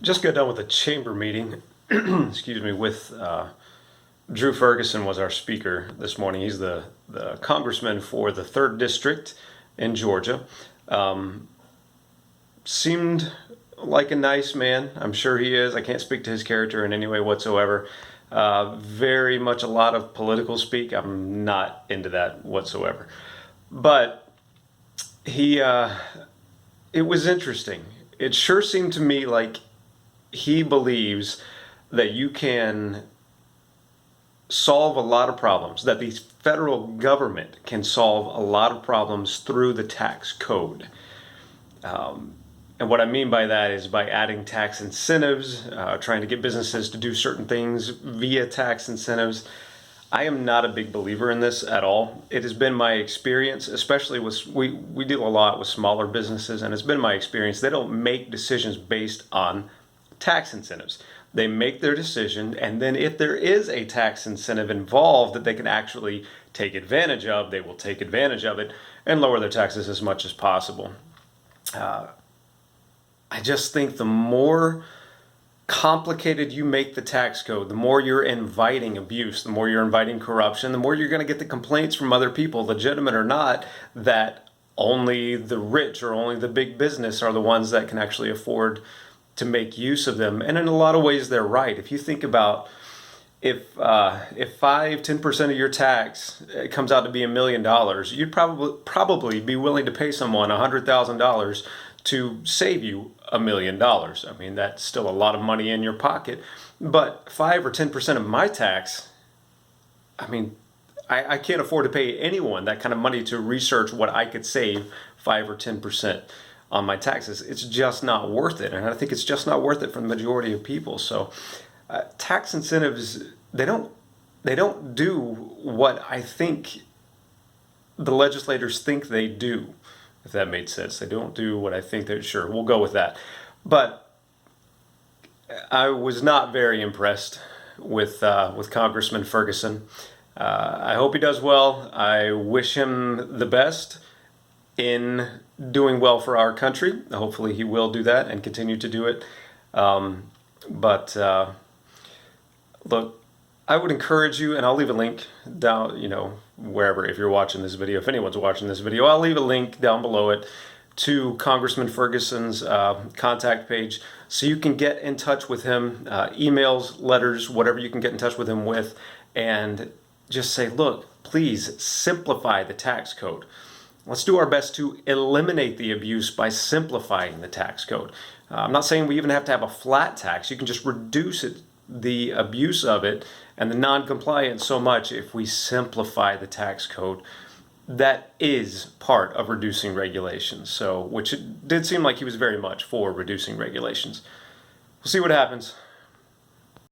Just got done with a chamber meeting, excuse me, with Drew Ferguson was our speaker this morning. He's the congressman for the 3rd District in Georgia. Seemed like a nice man. I'm sure he is. I can't speak to his character in any way whatsoever. Very much a lot of political speak. I'm not into that whatsoever. But he, it was interesting. It sure seemed to me like he believes that you can solve a lot of problems, that the federal government can solve a lot of problems through the tax code. And what I mean by that is by adding tax incentives, trying to get businesses to do certain things via tax incentives. I am not a big believer in this at all. It has been my experience, especially with, we deal a lot with smaller businesses, and it's been my experience they don't make decisions based on tax incentives. They make their decision, and then if there is a tax incentive involved that they can actually take advantage of, they will take advantage of it and lower their taxes as much as possible. I just think the more complicated you make the tax code, the more you're inviting abuse, the more you're inviting corruption, the more you're going to get the complaints from other people, legitimate or not, that only the rich or only the big business are the ones that can actually afford to make use of them. And in a lot of ways, they're right. If you think about if 5-10% of your tax comes out to be $1 million, you'd probably be willing to pay someone $100,000 to save you $1 million. I mean, that's still a lot of money in your pocket. But 5 or 10% of my tax, I mean, I can't afford to pay anyone that kind of money to research what I could save 5 or 10% on my taxes. It's just not worth it, and I think it's just not worth it for the majority of people. So, tax incentives they don't do what I think the legislators think they do. If that made sense, they don't do what I think they sure. We'll go with that, but I was not very impressed with Congressman Ferguson. I hope he does well. I wish him the best in doing well for our country. Hopefully, he will do that and continue to do it. But look, I would encourage you, and I'll leave a link down, wherever, if you're watching this video, if anyone's watching this video, I'll leave a link down below it to Congressman Ferguson's contact page so you can get in touch with him, emails, letters, whatever you can get in touch with him with, and just say, look, please simplify the tax code. Let's do our best to eliminate the abuse by simplifying the tax code. I'm not saying we even have to have a flat tax. You can just reduce it, the abuse of it and the non-compliance so much if we simplify the tax code. That is part of reducing regulations. So, which it did seem like he was very much for reducing regulations. We'll see what happens.